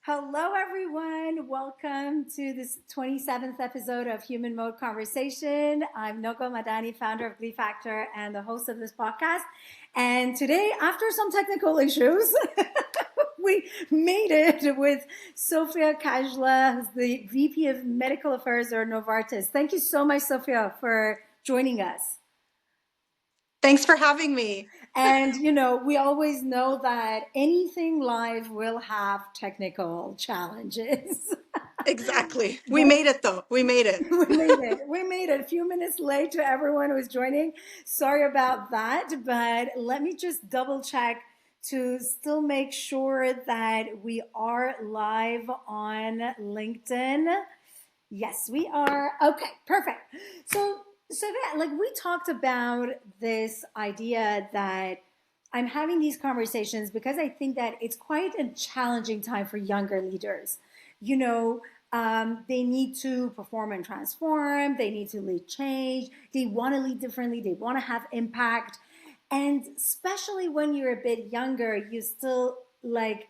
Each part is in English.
Hello, everyone. Welcome to this 27th episode of Human Mode Conversation. I'm Nogol Madani, founder of Glee Factor and the host of this podcast. And today, after some technical issues, we made it with Sophia Kajla, who's the VP of Medical Affairs at Novartis. Thank you so much, Sophia, for joining us. Thanks for having me. And, we always know that anything live will have technical challenges. Exactly. We made it though. We made it. We made it a few minutes late to everyone who was joining. Sorry about that, but let me just double check to still make sure that we are live on LinkedIn. Yes, we are. Okay, perfect. So yeah, like we talked about this idea that I'm having these conversations because I think that it's quite a challenging time for younger leaders. You know, they need to perform and transform. They need to lead change. They want to lead differently. They want to have impact. And especially when you're a bit younger, you still like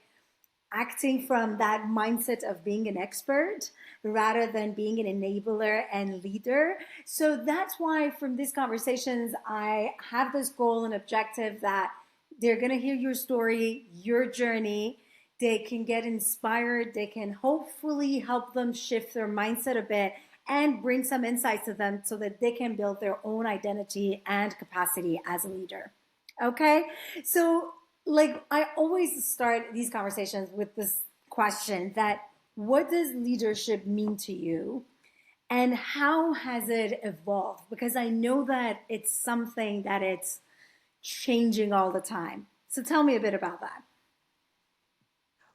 acting from that mindset of being an expert rather than being an enabler and leader. So that's why from these conversations, I have this goal and objective that they're going to hear your story, your journey. They can get inspired. They can hopefully help them shift their mindset a bit and bring some insights to them so that they can build their own identity and capacity as a leader. Okay. So like I always start these conversations with this question that what does leadership mean to you and how has it evolved? Because I know that it's something that it's changing all the time. So tell me a bit about that.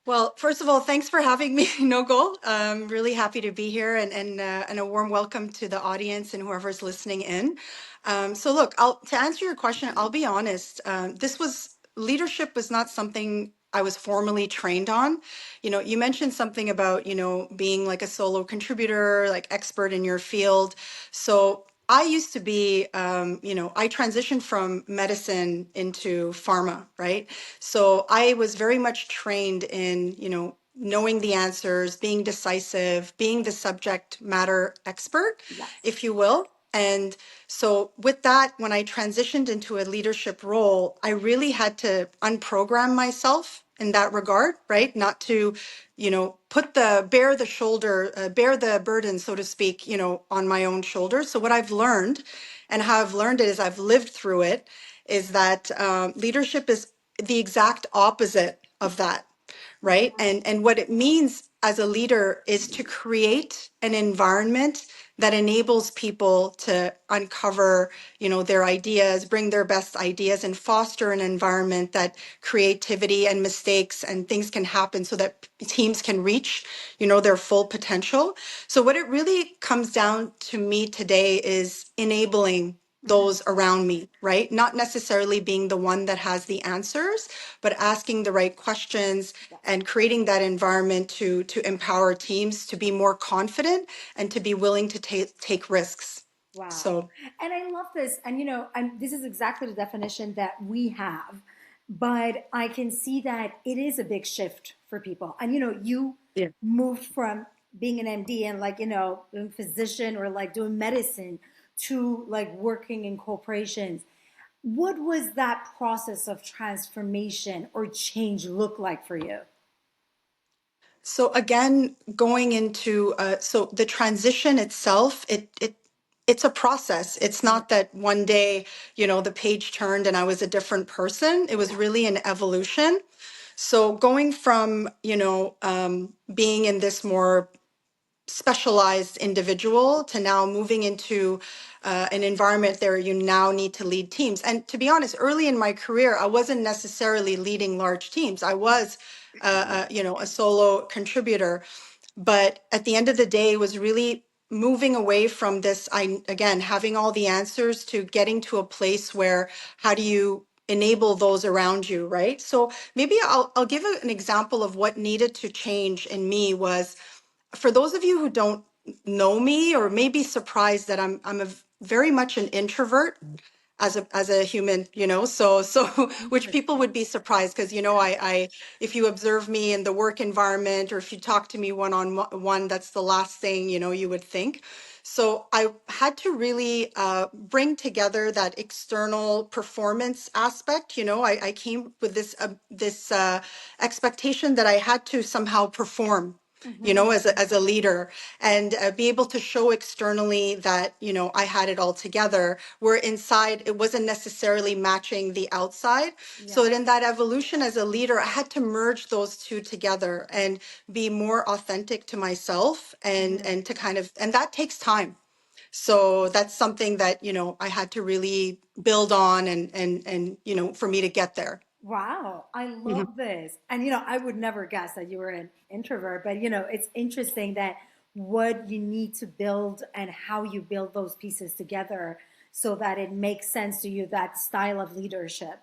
Well, first of all, thanks for having me, Nogol. I'm really happy to be here and a warm welcome to the audience and whoever's listening in. So look, to answer your question, I'll be honest. Leadership was not something I was formally trained on. You mentioned something about, being like a solo contributor, like expert in your field. So I used to be, I transitioned from medicine into pharma, right? So I was very much trained in, knowing the answers, being decisive, being the subject matter expert, Yes. if you will. And so with that, when I transitioned into a leadership role, I really had to unprogram myself in that regard, right? Not to, bear the burden, so to speak, on my own shoulders. So what I've learned and how I've learned it is I've lived through it, is that leadership is the exact opposite of that, right? And what it means as a leader is to create an environment that enables people to uncover, their ideas, bring their best ideas, and foster an environment that creativity and mistakes and things can happen so that teams can reach, their full potential. So what it really comes down to me today is enabling those around me, right? Not necessarily being the one that has the answers, but asking the right questions and creating that environment to empower teams to be more confident and to be willing to take risks. Wow. So, And I love this. And, this is exactly the definition that we have. But I can see that it is a big shift for people. And, you yeah. moved from being an MD and like, a physician or like doing medicine to like working in corporations. What was that process of transformation or change look like for you? So again, going into so the transition itself, it's a process. It's not that one day, the page turned and I was a different person. It was really an evolution. So going from, being in this more specialized individual to now moving into an environment where you now need to lead teams. And to be honest, early in my career, I wasn't necessarily leading large teams. I was, a solo contributor. But at the end of the day, it was really moving away from this, again, having all the answers to getting to a place where how do you enable those around you, right? So maybe I'll give an example of what needed to change in me was, for those of you who don't know me or may be surprised that I'm very much an introvert. as a human, so which people Interesting. would be surprised because I if you observe me in the work environment or if you talk to me one on one, that's the last thing you would think. So I had to really bring together that external performance aspect. I came with this expectation that I had to somehow perform, Mm-hmm. as a leader, and be able to show externally that, I had it all together, where inside it wasn't necessarily matching the outside. So Yeah. that in that evolution as a leader, I had to merge those two together and be more authentic to myself, and Mm-hmm. and to kind of, and that takes time. So that's something that, I had to really build on, and for me to get there. Wow, I Mhm. love this. And I would never guess that you were an introvert, but it's interesting that what you need to build and how you build those pieces together so that it makes sense to you, that style of leadership.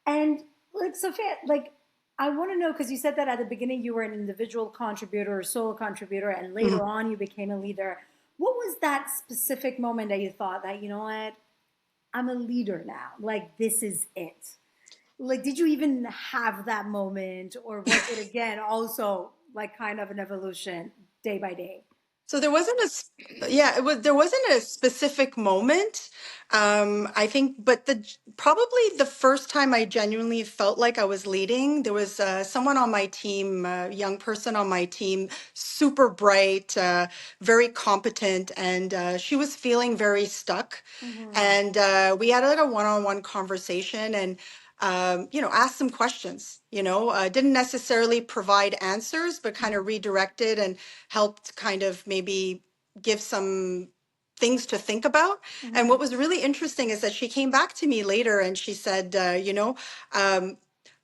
And like Sophia, like I want to know because you said that at the beginning you were an individual contributor or solo contributor, and Mhm. later on you became a leader. What was that specific moment that you thought that, you know what, I'm a leader now? Like this is it. Like, did you even have that moment, or was it again also like kind of an evolution day by day? So there wasn't yeah, there wasn't a specific moment. I think, but probably the first time I genuinely felt like I was leading, there was someone on my team, a young person on my team, super bright, very competent, and she was feeling very stuck. Mm-hmm. And we had like a one-on-one conversation, and asked some questions. Didn't necessarily provide answers, but kind of redirected and helped kind of maybe give some things to think about. And Mm-hmm. what was really interesting is that she came back to me later and she said, um,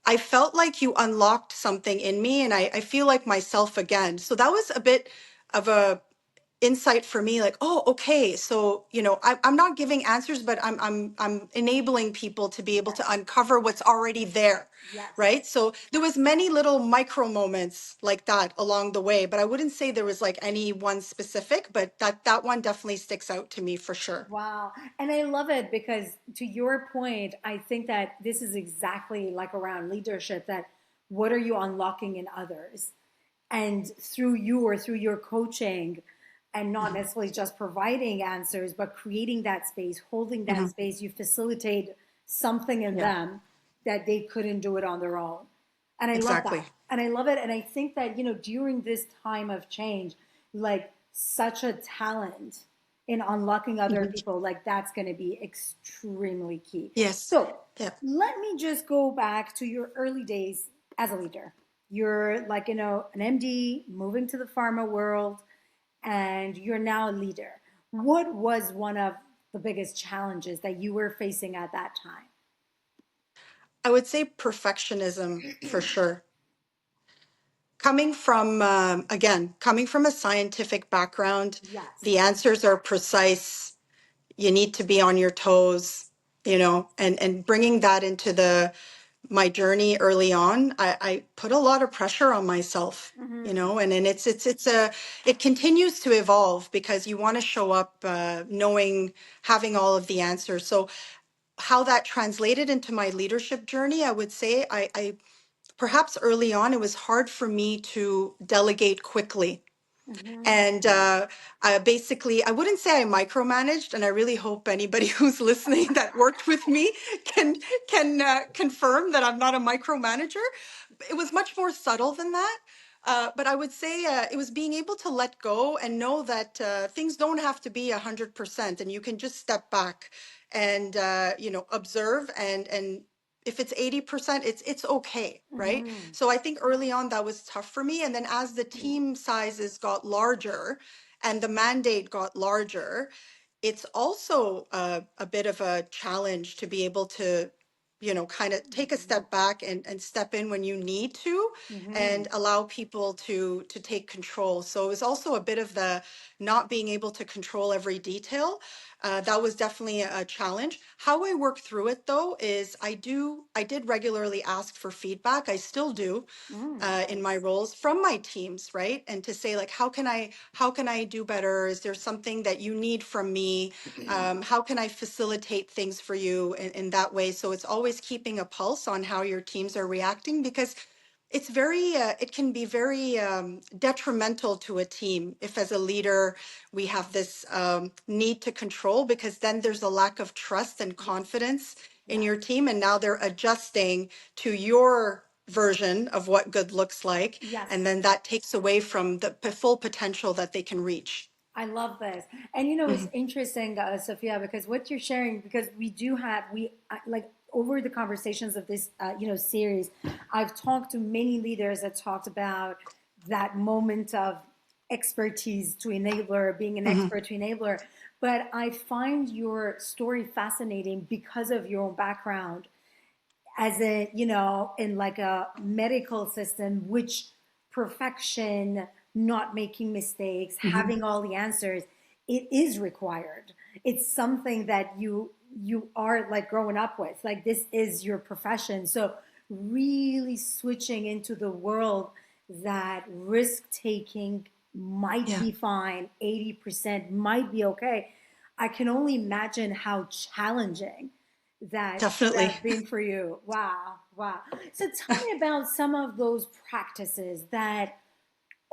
I felt like you unlocked something in me, and I feel like myself again. So that was a bit of a insight for me, like, oh, okay, so I'm not giving answers, but I'm enabling people to be able to Yes. uncover what's already there, Yes. right? So there was many little micro moments like that along the way, but I wouldn't say there was like any one specific, but that one definitely sticks out to me for sure. Wow. And I love it because, to your point, I think that this is exactly like around leadership, that what are you unlocking in others? And through you or through your coaching, and not Mhm. necessarily just providing answers, but creating that space, holding that Mhm. space, you facilitate something in Yeah, them that they couldn't do it on their own. And I love that. exactly. And I love it. And I think that, during this time of change, like such a talent in unlocking other Mhm. people, like that's going to be extremely key. Yes. So Yeah. let me just go back to your early days as a leader. You're like, an MD moving to the pharma world, and you're now a leader. What was one of the biggest challenges that you were facing at that time? I would say perfectionism for sure. Coming from a scientific background, Yes. the answers are precise. You need to be on your toes, and bringing that into my journey early on, I put a lot of pressure on myself, Mm-hmm. and it continues to evolve because you want to show up having all of the answers. So how that translated into my leadership journey, I would say I perhaps early on, it was hard for me to delegate quickly. Mm-hmm. And I wouldn't say I micromanaged, and I really hope anybody who's listening that worked with me can confirm that I'm not a micromanager. It was much more subtle than that. But I would say it was being able to let go and know that things don't have to be 100%, and you can just step back and observe, and if it's 80%, it's okay, right? Mm-hmm. So I think early on that was tough for me, and then as the team sizes got larger and the mandate got larger, it's also a bit of a challenge to be able to kind of take a step back and step in when you need to, Mm-hmm. and allow people to take control. So it was also a bit of the not being able to control every detail. That was definitely a challenge. How I work through it though is I did regularly ask for feedback. I still do in my Nice. roles from my teams, right? And to say like, how can I do better? Is there something that you need from me? How can I facilitate things for you in that way? So it's always keeping a pulse on how your teams are reacting because it's very it can be very detrimental to a team if as a leader we have this need to control, because then there's a lack of trust and Yes. confidence in Yes. your team, and now they're adjusting to your version of what good looks like, and Yes. then that takes away from the full potential that they can reach. I love this. And it's Mhm, interesting, Sophia, because what you're sharing, because we do have, like over the conversations of this, series, I've talked to many leaders that talked about that moment of expertise to enabler, being an mhm. expert to enabler. But I find your story fascinating because of your own background as a in like a medical system, which perfection, not making mistakes, Mhm. having all the answers, it is required. It's something that you are like growing up with, like this is your profession. So really switching into the world that risk taking might Yeah, be fine, 80% might be okay. I can only imagine how challenging that would definitely. have been for you. Wow, wow. So tell me about some of those practices that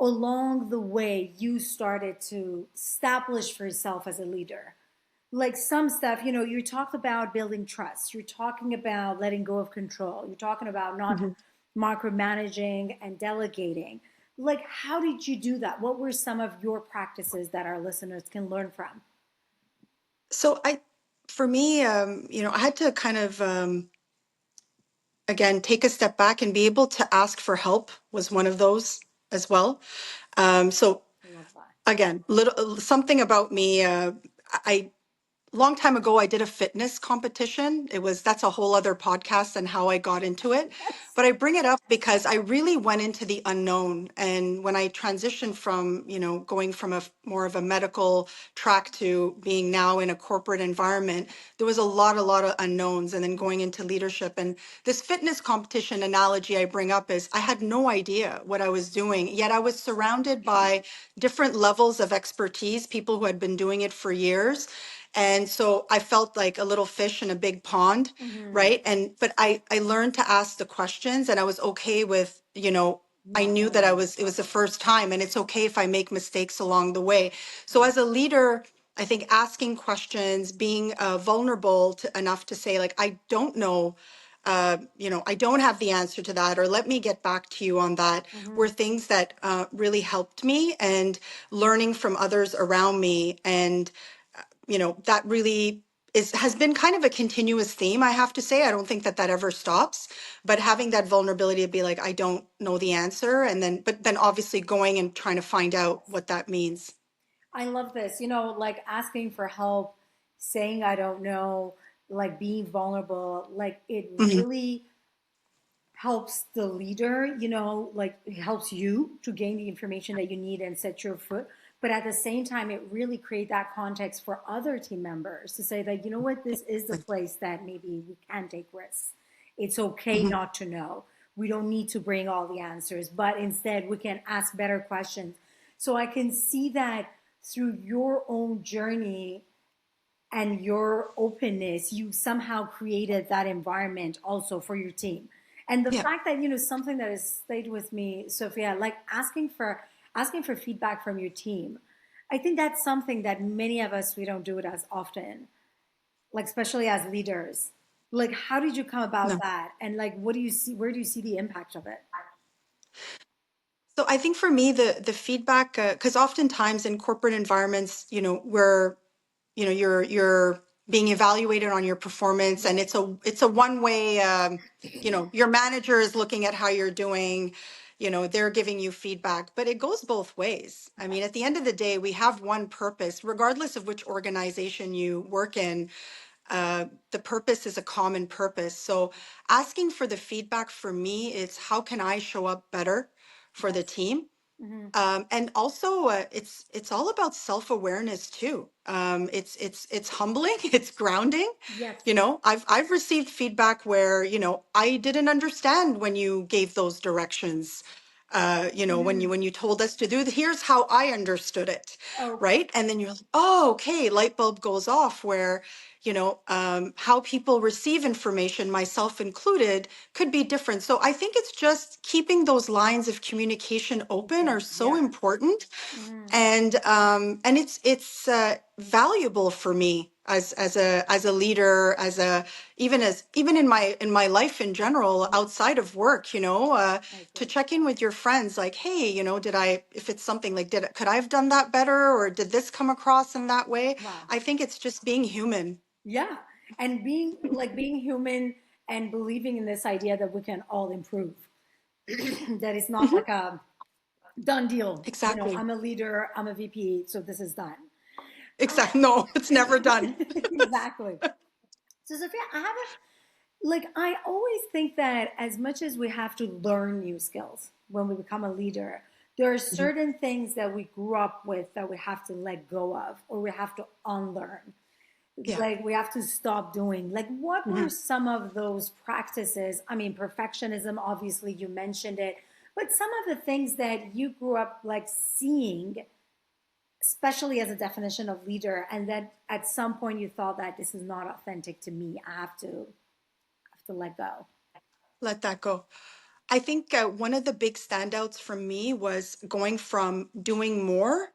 along the way you started to establish for yourself as a leader. Like some stuff, you talked about building trust. You're talking about letting go of control. You're talking about not Mhm. micromanaging and delegating. Like, how did you do that? What were some of your practices that our listeners can learn from? So for me, I had to kind of again take a step back and be able to ask for help was one of those as well. So I love that. again, little something about me. I long time ago I did a fitness competition. That's a whole other podcast and how I got into it. Yes. But I bring it up because I really went into the unknown. And when I transitioned from, going from more of a medical track to being now in a corporate environment, there was a lot of unknowns, and then going into leadership. And this fitness competition analogy I bring up is I had no idea what I was doing, yet I was surrounded by different levels of expertise, people who had been doing it for years. And so I felt like a little fish in a big pond, Mm-hmm. right? But I learned to ask the questions, and I was okay with, I Not knew that knowing. it was the first time, and it's okay if I make mistakes along the way. So Yeah. as a leader, I think asking questions, being vulnerable enough to say like, I don't know, I don't have the answer to that, or let me get back to you on that, were Mm-hmm. things that really helped me, and learning from others around me. And that really has been kind of a continuous theme, I have to say. I don't think that that ever stops, but having that vulnerability to be like, I don't know the answer, and then obviously going and trying to find out what that means. I love this. Like asking for help, saying I don't know, like being vulnerable, like it Mhm. really helps the leader, like it helps you to gain the information that you need and set your foot. But at the same time, it really create that context for other team members to say that, what, this is the Like, place that maybe we can take risks. It's okay mhm. not to know. We don't need to bring all the answers, but instead we can ask better questions. So I can see that through your own journey and your openness, you somehow created that environment also for your team. And the Yeah, fact that, something that has stayed with me, Sophia, like asking for feedback from your team. I think that's something that many of us, we don't do it as often, like especially as leaders. Like, how did you come about no. that? And like, what do you see? Where do you see the impact of it? So I think for me, the feedback, because oftentimes in corporate environments, where you're being evaluated on your performance, and Yes. it's a one way. Your manager is looking at how you're doing. They're giving you feedback, but it goes both ways. I mean, at the end of the day, we have one purpose, regardless of which organization you work in. The purpose is a common purpose. So asking for the feedback for me is, how can I show up better for the Yes. team? Hmm. And also, it's all about self-awareness too. It's humbling, it's grounding. Yes. You know, I've received feedback where, you know, I didn't understand when you gave those directions. You know, Hmm. when you told us to do here's how I understood it, Okay. right? And then you're like, oh, okay, light bulb goes off where, you know, how people receive information, myself included, could be different. So I think it's just keeping those lines of communication open are Open. so Yes. important, Hmm. and it's valuable for me as a leader, as a even in my life in general Yes. outside of work, you know, I to agree. check in with your friends, like, hey, you know, did I, if it's something like, could I have done that better, or did this come across in that way? Wow. I think it's just being human. Yeah. And being human and believing in this idea that we can all improve. That it's not Mhm. like a done deal. You know, Exactly. I'm a leader, I'm a VP, so this is done. Exactly. No, it's never done. Exactly. So Sophia, I have like I always think that as much as we have to learn new skills when we become a leader, there are Mhm. certain things that we grew up with that we have to let go of or we have to unlearn. Yeah. Like we have to stop doing. Like what were Mhm. some of those practices? I mean, perfectionism, obviously you mentioned it, but some of the things that you grew up like seeing, especially as a definition of leader, and that at some point you thought that this is not authentic to me. I have to let go. Let that go. I think one of the big standouts for me was going from doing more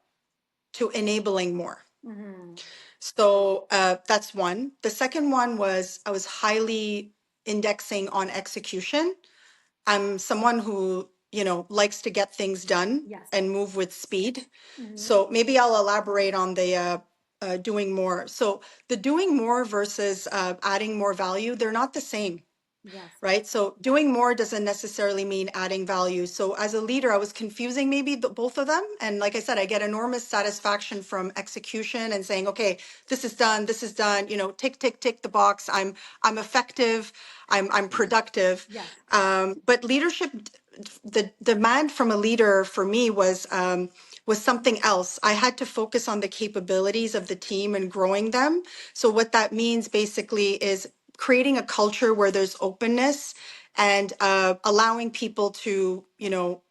to enabling more. Hmm. So that's one. The second one was I was highly indexing on execution. I'm someone who, you know, likes to get things done Yes. and move with speed. Hmm. So maybe I'll elaborate on the doing more. So the doing more versus adding more value, they're not the same, Yes. right? So doing more doesn't necessarily mean adding value. So as a leader, I was confusing maybe both of them. And like I said, I get enormous satisfaction from execution and saying, okay, this is done, you know, tick, tick, tick the box. I'm effective. I'm productive. Yes. But leadership, the demand from a leader for me was something else. I had to focus on the capabilities of the team and growing them. So what that means basically is creating a culture where there's openness and allowing people to, you know,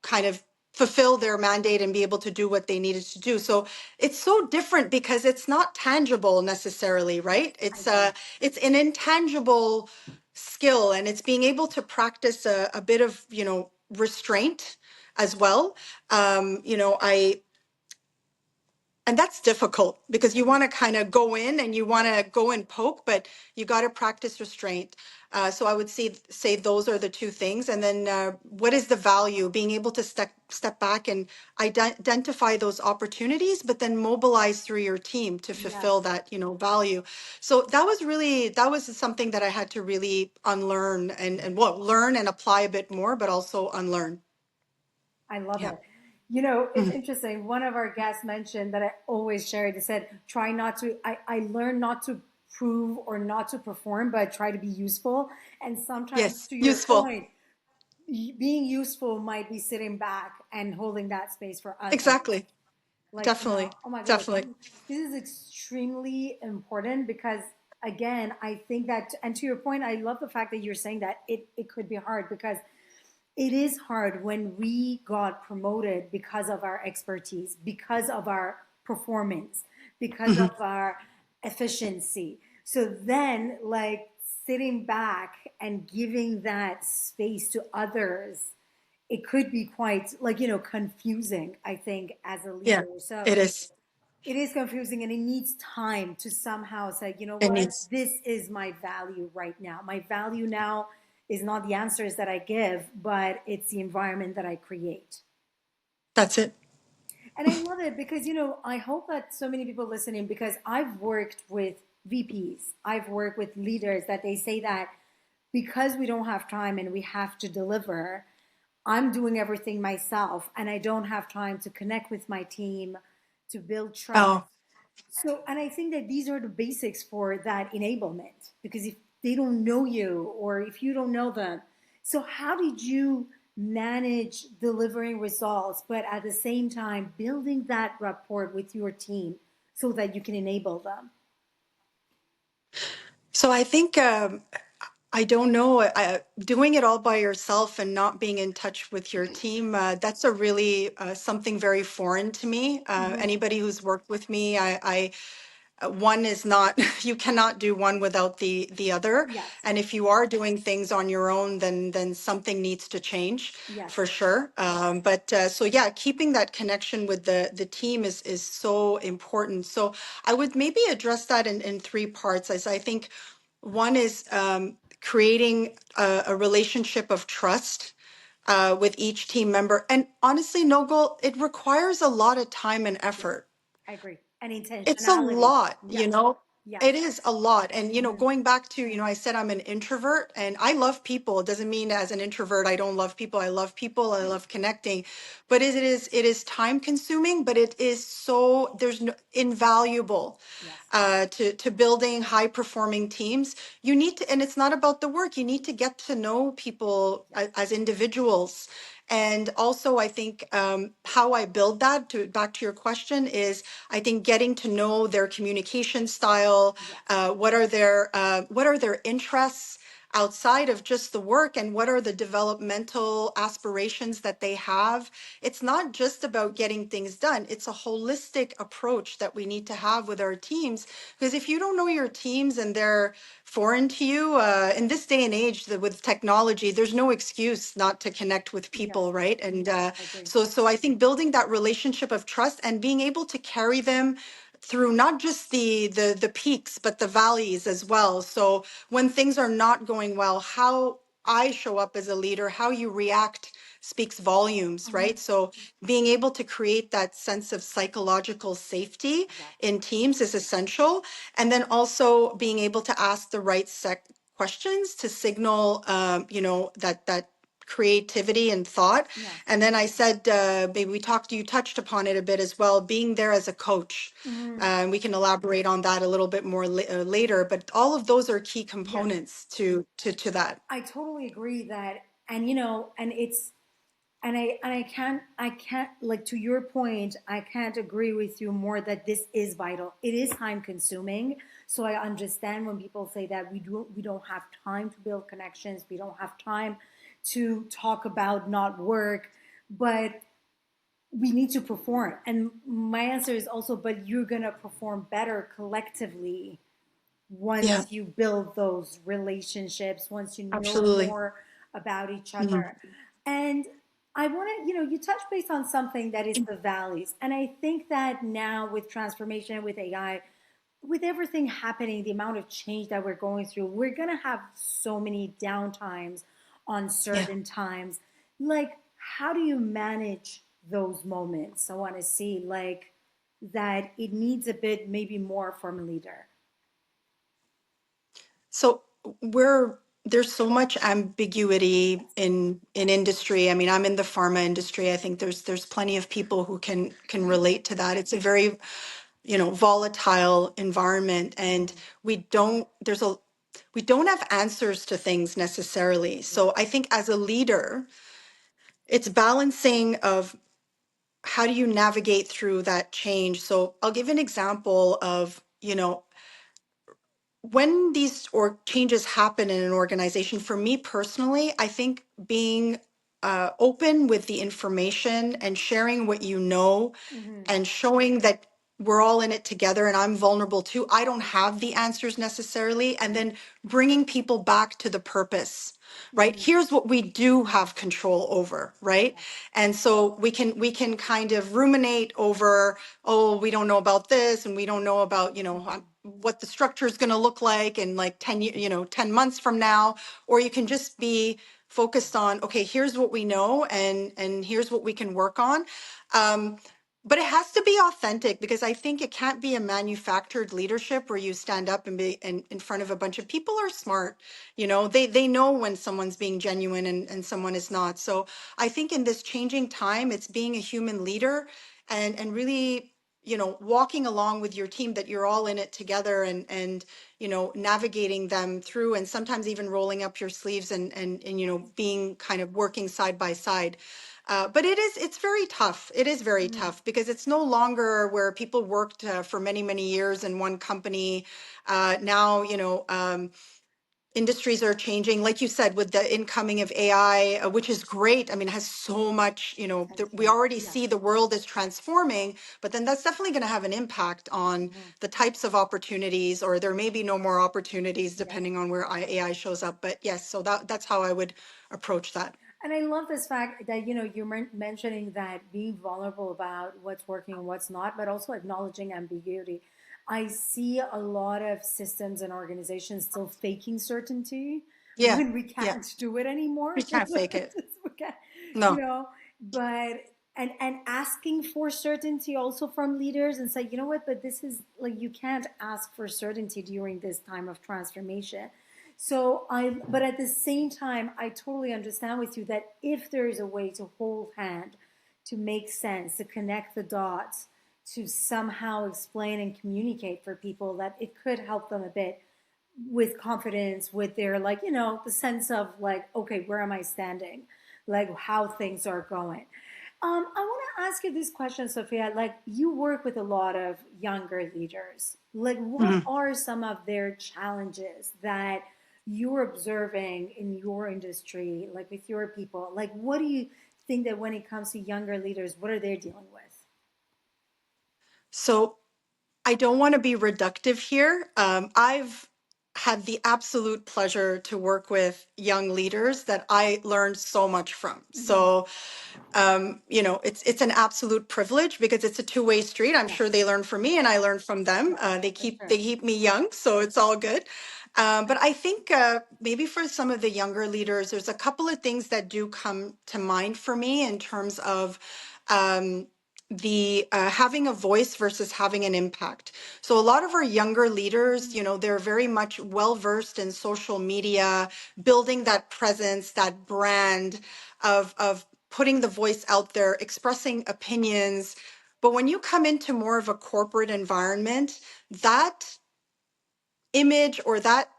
kind of fulfill their mandate and be able to do what they needed to do. So it's so different because it's not tangible necessarily, right? I agree. It's an intangible skill, and it's being able to practice a bit of, you know, restraint as well. You know, I and that's difficult because you want to kind of go in and you want to go and poke, but you got to practice restraint. So I would say those are the two things. And then what is the value? Being able to step back and identify those opportunities, but then mobilize through your team to Yes. fulfill that, you know, value. So that was something that I had to really unlearn and well, learn and apply a bit more, but also unlearn. I love Yeah. it. You know, it's Mhm. interesting. One of our guests mentioned that I always share it. They said, try not to, I learned not to prove or not to perform, but try to be useful. And sometimes, Yes. to your Useful. point, being useful might be sitting back and holding that space for others. Exactly. Like, Definitely. oh my goodness, Definitely. this is extremely important because, again, I think that, and to your point, I love the fact that you're saying that it could be hard because it is hard when we got promoted because of our expertise, because of our performance, because Mhm. of our efficiency. So then, like, sitting back and giving that space to others, it could be quite, like, confusing, I think, as a Yeah, leader. So it is. it is confusing and it needs time to somehow say, you know It what, needs. this is my value right now. My value now is not the answers that I give, but it's the environment that I create. That's it. And I love it because, I hope that so many people listening, because I've worked with VPs, I've worked with leaders that they say that because we don't have time and we have to deliver, I'm doing everything myself and I don't have time to connect with my team, to build trust. Oh, So, and I think that these are the basics for that enablement because if they don't know you or if you don't know them, so how did you manage delivering results, but at the same time, building that rapport with your team so that you can enable them? So I think I don't know. Doing it all by yourself and not being in touch with your team, that's a really something very foreign to me. Hmm. Anybody who's worked with me, one is not, you cannot do one without the other. Yes, And if you are doing things on your own, then something needs to change yes, for sure. But so yeah, keeping that connection with the team is so important. So I would maybe address that in three parts. As I think one is creating a relationship of trust with each team member. And honestly, Nogol, it requires a lot of time and yes, effort. I agree. And It's a intentionality. lot, Yes, yes. it is a lot. And, Hmm. going back to, I said I'm an introvert and I love people. It doesn't mean as an introvert, I don't love people. I love people. I love connecting, but it is time consuming, but it is so, there's no invaluable Yes, to building high performing teams. You need to, and it's not about the work. You need to get to know people yes, as individuals. And also, I think how I build that, to back to your question, is I think getting to know their communication style, yes, what are their interests outside of just the work, and what are the developmental aspirations that they have. It's not just about getting things done. It's a holistic approach that we need to have with our teams, because if you don't know your teams and they're foreign to you, in this day and age with technology, there's no excuse not to connect with yes, people, right? And I agree. so I think building that relationship of trust and being able to carry them through not just the peaks but the valleys as well. So when things are not going well, how I show up as a leader, how you react speaks volumes, Hmm. right? So being able to create that sense of psychological safety Yes, in teams is essential. And then also being able to ask the right questions to signal, that creativity and thought. yes. And then I said, maybe you touched upon it a bit as well, being there as a coach. Hmm. We can elaborate on that a little bit more later, but all of those are key Yes, components to that. I totally agree that, and and it's, and I can't, like, to your point, I can't agree with you more that this is vital. It is time consuming. So I understand when people say that we don't have time to build connections, we don't have time to talk about not work, but we need to perform. And my answer is also, but you're gonna perform better collectively Yeah, once you build those relationships, once you know absolutely. more about each Mhm. other. And I want to, you touch base on something that is the valleys. And I think that now with transformation, with AI, with everything happening, the amount of change that we're going through, we're going to have so many downtimes on Yeah. certain times. Like, how do you manage those moments? I want to see, like, that it needs a bit, maybe more from a leader. So there's so much ambiguity in industry. I mean, I'm in the pharma industry. I think there's plenty of people who can relate to that. It's a very, volatile environment, and Mhm. we don't there's a we don't have answers to things necessarily. Yeah. So I think as a leader, it's balancing of how do you navigate through that change. So I'll give an example of, when these or changes happen in an organization. For me personally, I think being open with the information and sharing what you know, Hmm. and showing that we're all in it together and I'm vulnerable too. I don't have the answers necessarily. And then bringing people back to the purpose, right? Hmm. Here's what we do have control over, right? And so we can kind of ruminate over, oh, we don't know about this and we don't know about, what the structure is going to look like in like 10 months from now. Or you can just be focused on, okay, here's what we know, and here's what we can work on. Um, but it has to be authentic, because I think it can't be a manufactured leadership where you stand up and be in front of a bunch of people are smart. They know when someone's being genuine and someone is not. So I think in this changing time, it's being a human leader and really. walking along with your team, that you're all in it together, and navigating them through, and sometimes even rolling up your sleeves, and being kind of working side by side. But it's very tough. It is very Mm, tough because it's no longer where people worked for many, many years in one company. Now, industries are changing, like you said, with the incoming of AI, which is great. I mean, it has so much, we potential. already Yeah. see the world is transforming, but then that's definitely going to have an impact on Mhm. the types of opportunities, or there may be no more opportunities Yes. depending on where AI shows up. But yes, so that's how I would approach that. And I love this fact that you're mentioning that being vulnerable about what's working and what's not, but also acknowledging ambiguity. I see a lot of systems and organizations still faking certainty Yeah, when we yeah, can't do it anymore. we can't fake it. We can't, you No. know, but and asking for certainty also from leaders and say, you know what, but this is like you can't ask for certainty during this time of transformation. So but at the same time, I totally understand with you that if there is a way to hold hand, to make sense, to connect the dots, to somehow explain and communicate for people, that it could help them a bit with confidence, with their like, the sense of like, okay, where am I standing? Like how things are going. I want to ask you this question, Sophia. Like, you work with a lot of younger leaders. Like, what Mhm. are some of their challenges that you're observing in your industry, like with your people? Like, what do you think that when it comes to younger leaders, what are they dealing with? So I don't want to be reductive here. I've had the absolute pleasure to work with young leaders that I learned so much from. Mm-hmm. So, it's an absolute privilege because it's a two-way street. I'm sure they Yes. learn from me, and I learn from them. Yes, They for keep sure. they keep me young, so it's all good. But I think maybe for some of the younger leaders, there's a couple of things that do come to mind for me in terms of um, the having a voice versus having an impact. So a lot of our younger leaders, Mm, they're very much well versed in social media, building that presence, that brand of putting the voice out there, expressing opinions. But when you come into more of a corporate environment, that image or that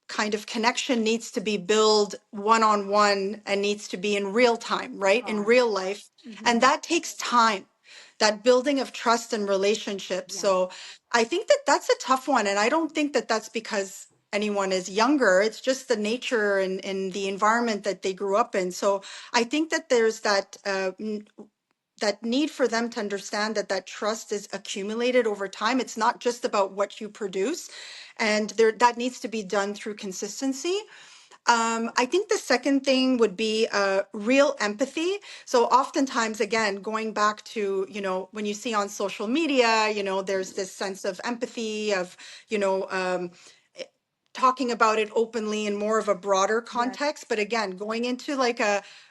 kind of connection needs to be built one on one and needs to be in real time, right? In time. real life. And Mm-hmm. that takes time, that building of trust and relationships. Yes. So I think that that's a tough one. And I don't think that that's because anyone is younger. It's just the nature and the environment that they grew up in. So I think that there's that need for them to understand that that trust is accumulated over time. It's not just about what you produce, and that needs to be done through consistency. I think the second thing would be real empathy. So oftentimes, again, going back to, when you see on social media, there's this sense of empathy, of, you know, um, talking about it openly in more of a broader Yes. context. But again, going into like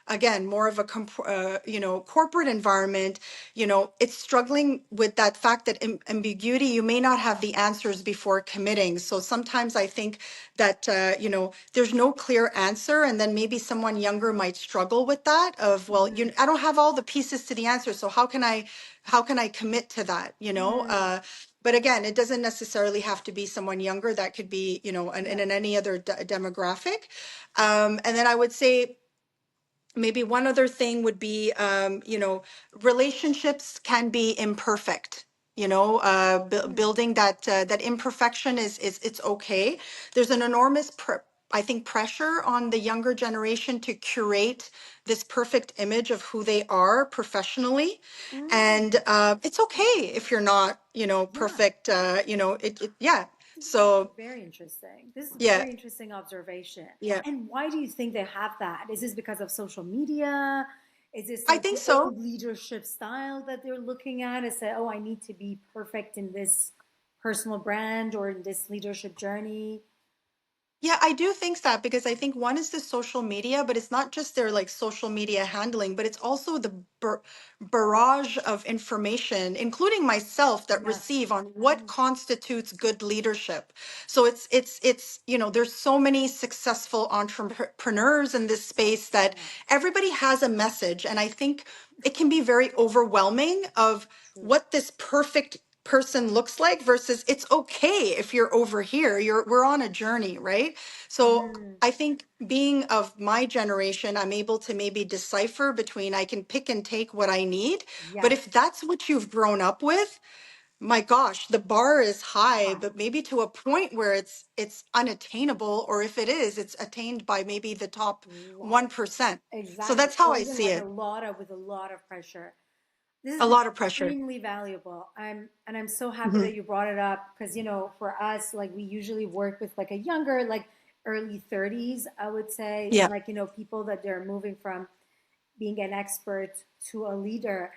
again, more of a, corporate environment, it's struggling with that fact that ambiguity, you may not have the answers before committing. So sometimes I think that, there's no clear answer. And then maybe someone younger might struggle with that of, well, Mm-hmm. I don't have all the pieces to the answer. So how can I commit to that, Mm, but again, it doesn't necessarily have to be someone younger. That could be, yes. in any other demographic. And then I would say maybe one other thing would be, relationships can be imperfect. Mm, Building that imperfection is it's okay. There's an enormous, I think, pressure on the younger generation to curate this perfect image of who they are professionally, mm, and it's okay if you're not, yeah. perfect. Yeah. So Very interesting. This is a yeah, very interesting observation. yeah, And why do you think they have that? Is this because of social media? Is this I like think the so. old leadership style that they're looking at and say, oh, I need to be perfect in this personal brand or in this leadership journey? Yeah, I do think that because I think one is the social media, but it's not just their like social media handling, but it's also the barrage of information, including myself, that Yes. receive on what constitutes good leadership. So it's there's so many successful entrepreneurs in this space that Yeah. everybody has a message, and I think it can be very overwhelming of True. what this perfect person looks like versus it's okay if you're over here, we're on a journey, right? So Mm, I think being of my generation, I'm able to maybe decipher between, I can pick and take what I need, but yes. if that's what you've grown up with, my gosh, the bar is high, High. but maybe to a point where it's unattainable, or if it is, it's attained by maybe the top Lot. 1%. So Exactly. that's how Or I even see like it. with a lot of pressure. This A is lot of pressure. extremely valuable. I'm so happy Hmm. that you brought it up because for us, like we usually work with like a younger, like early 30s, I would say, and Yeah. like people that they're moving from being an expert to a leader.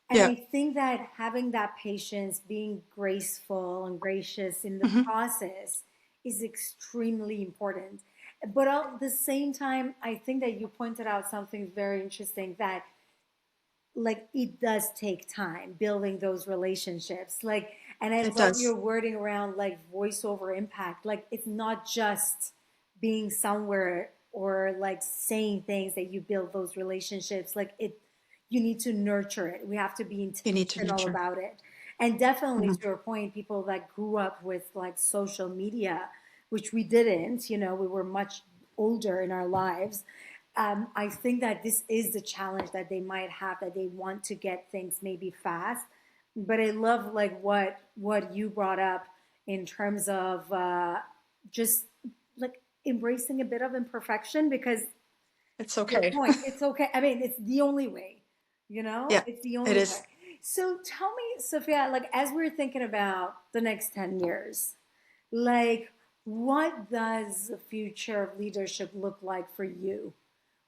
And Yeah. I think that having that patience, being graceful and gracious in the Hmm. process is extremely important. But at the same time, I think that you pointed out something very interesting, that like it does take time building those relationships. Like, and I It love your does. wording around like voice over impact. Like, it's not just being somewhere or like saying things that you build those relationships. Like, you need to nurture it. We have to be You need to intentional nurture. about it. And definitely, to Hmm. your point, people that grew up with like social media, which we didn't, we were much older in our lives. I think that this is the challenge that they might have, that they want to get things maybe fast. But I love like what you brought up in terms of just like embracing a bit of imperfection, because It's to your okay. point, it's okay. I mean, it's the only way, Yeah, it's the it only way. is. So tell me, Sophia, like as we're thinking about the next 10 years, like what does the future of leadership look like for you?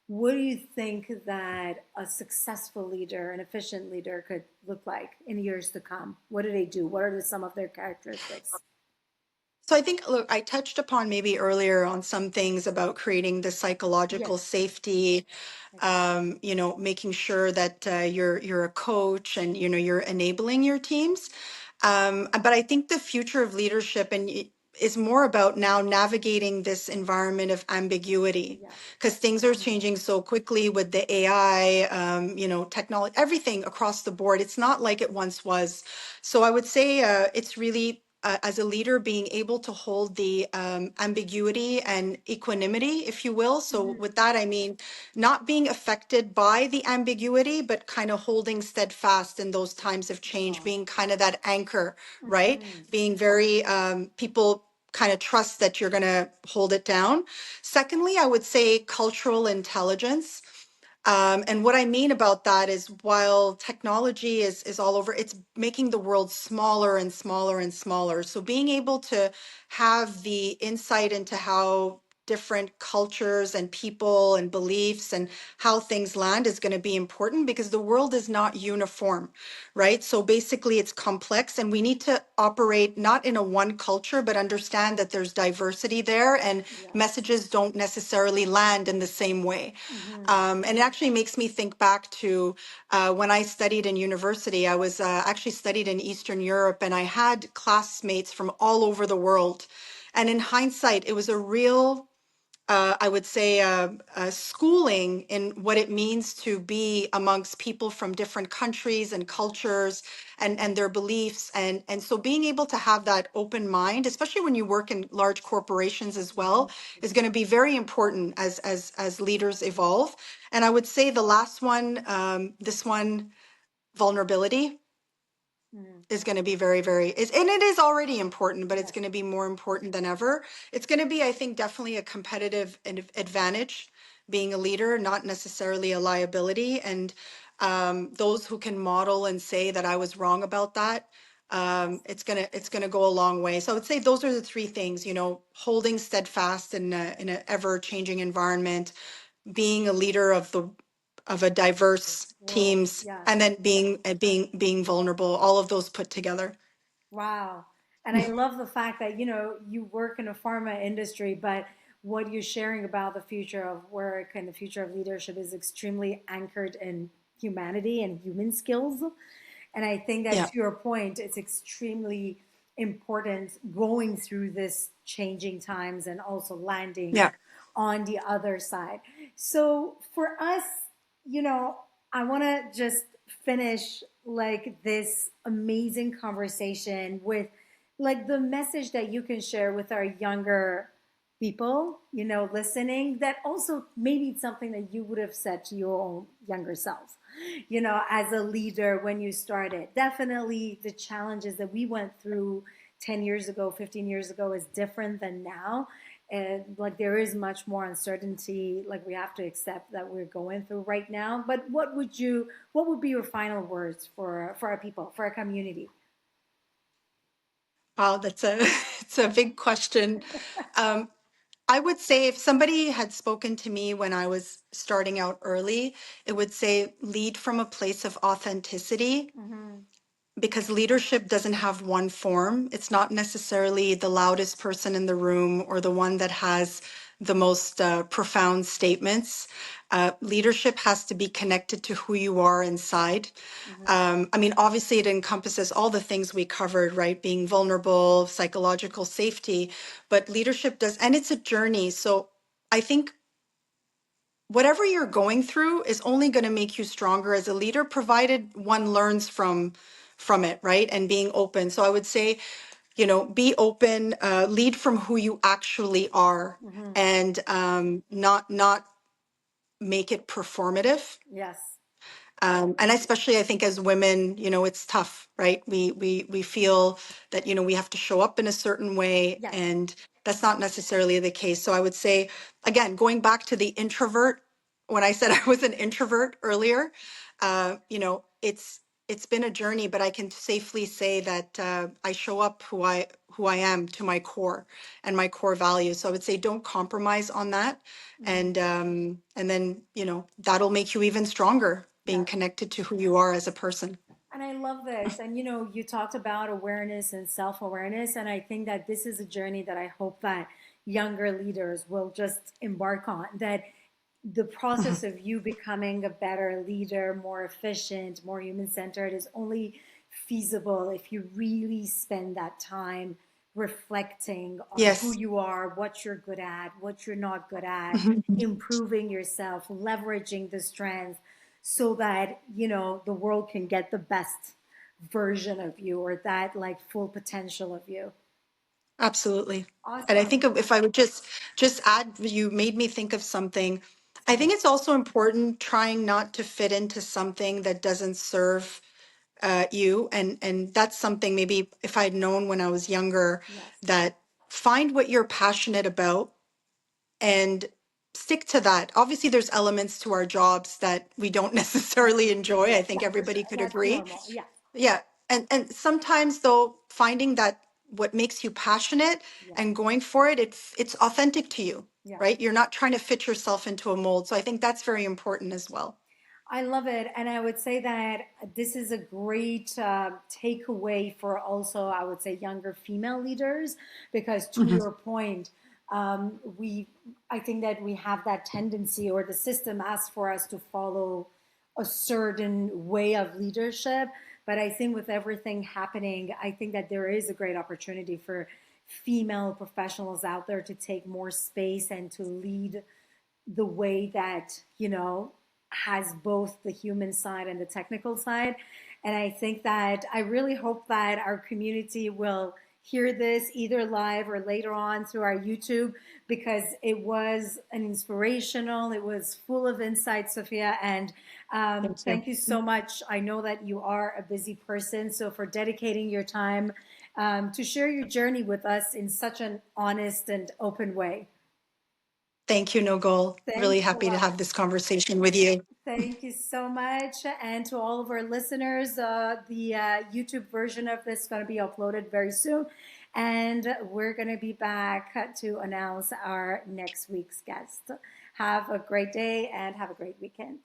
What do you think that a successful leader, an efficient leader could look like in years to come? What do they do? What are some of their characteristics? So I think, look, I touched upon maybe earlier on some things about creating the psychological Yes. safety, Excellent. making sure that you're a coach and you're enabling your teams. But I think the future of leadership is more about now navigating this environment of ambiguity, Yes. because things are changing so quickly with the AI, technology, everything across the board. It's not like it once was. So I would say it's really, as a leader, being able to hold the ambiguity and equanimity, if you will. So Mm-hmm. with that, I mean, not being affected by the ambiguity, but kind of holding steadfast in those times of change, Strong. being kind of that anchor, right? Mm-hmm. Being very, people kind of trust that you're going to hold it down. Secondly, I would say cultural intelligence. And what I mean about that is, while technology is all over, it's making the world smaller and smaller and smaller. So being able to have the insight into how different cultures and people and beliefs and how things land is going to be important, because the world is not uniform, right? So basically it's complex, and we need to operate not in a one culture, but understand that there's diversity there, and Yes. messages don't necessarily land in the same way. Mm-hmm. And it actually makes me think back to when I studied in university. I was actually studied in Eastern Europe, and I had classmates from all over the world. And in hindsight, it was a real, I would say, schooling in what it means to be amongst people from different countries and cultures, and their beliefs. And so being able to have that open mind, especially when you work in large corporations as well, is going to be very important as leaders evolve. And I would say the last one, this one, vulnerability, Mm-hmm. is going to be very, very, and it is already important, but it's Yes. going to be more important than ever. It's going to be, I think, definitely a competitive advantage being a leader, not necessarily a liability. And those who can model and say that I was wrong about that, Yes. it's gonna go a long way. So I would say those are the three things, holding steadfast in an ever changing environment, being a leader of a diverse World. teams, Yes. and then being vulnerable, all of those put together. Wow. And I love the fact that, you work in a pharma industry, but what you're sharing about the future of work and the future of leadership is extremely anchored in humanity and human skills. And I think that Yeah. to your point, it's extremely important going through this changing times and also landing Yeah. on the other side. So for us, you know, I want to just finish like this amazing conversation with like the message that you can share with our younger people, you know, listening, that also maybe it's something that you would have said to your own younger self, you know, as a leader when you started. Definitely the challenges that we went through 10 years ago, 15 years ago is different than now. And like there is much more uncertainty, like we have to accept that we're going through right now. But what would be your final words for our people, for our community? Wow, that's a it's a big question. Um, I would say if somebody had spoken to me when I was starting out early, it would say lead from a place of authenticity, Mm-hmm. because leadership doesn't have one form. It's not necessarily the loudest person in the room or the one that has the most profound statements. Leadership has to be connected to who you are inside. Mm-hmm. I mean, obviously, it encompasses all the things we covered, right? Being vulnerable, psychological safety, but leadership does, and it's a journey. So I think whatever you're going through is only going to make you stronger as a leader, provided one learns from it, right? And being open. So I would say, be open, lead from who you actually are, Mm-hmm. and not make it performative. Yes. And especially, I think as women, it's tough, right? We feel that we have to show up in a certain way, Yes. and that's not necessarily the case. So I would say, again, going back to the introvert, when I said I was an introvert earlier, it's been a journey, but I can safely say that I show up who I am to my core and my core values. So I would say don't compromise on that, Mm-hmm. and then that'll make you even stronger, being Yes. connected to who you are as a person. And I love this. And you know, you talked about awareness and self awareness. And I think that this is a journey that I hope that younger leaders will just embark on. That the Mhm. process of you becoming a better leader, more efficient, more human centered is only feasible if you really spend that time reflecting on who Yes. you are, what you're good at, what you're not good at, Mhm. improving yourself, leveraging the strengths so that, you know, the world can get the best version of you or that like full potential of you. Absolutely. And I Awesome. think if I would just add, you made me think of something. I think it's also important trying not to fit into something that doesn't serve you, and that's something maybe if I'd known when I was younger, Yes. that find what you're passionate about and stick to that. Obviously, there's elements to our jobs that we don't necessarily enjoy. I think Yeah, for sure. everybody could That's agree. normal. Yeah. Yeah. And sometimes though, finding that what makes you passionate Yeah. and going for it, it's authentic to you, Yeah. right? You're not trying to fit yourself into a mold. So I think that's very important as well. I love it. And I would say that this is a great takeaway for also, I would say, younger female leaders, because to Mhm. your point, we, I think that we have that tendency, or the system asks for us to follow a certain way of leadership. But I think with everything happening, I think that there is a great opportunity for female professionals out there to take more space and to lead the way that, you know, has both the human side and the technical side. And I think that I really hope that our community will hear this either live or later on through our YouTube, because it was an inspirational, it was full of insight, Sophia. And Thank you. thank you so much. I know that you are a busy person, so for dedicating your time to share your journey with us in such an honest and open way. Thank you, Nogol. Really Thanks a happy to lot. have this conversation with you. Thank you so much. And to all of our listeners, the YouTube version of this is going to be uploaded very soon. And we're going to be back to announce our next week's guest. Have a great day and have a great weekend.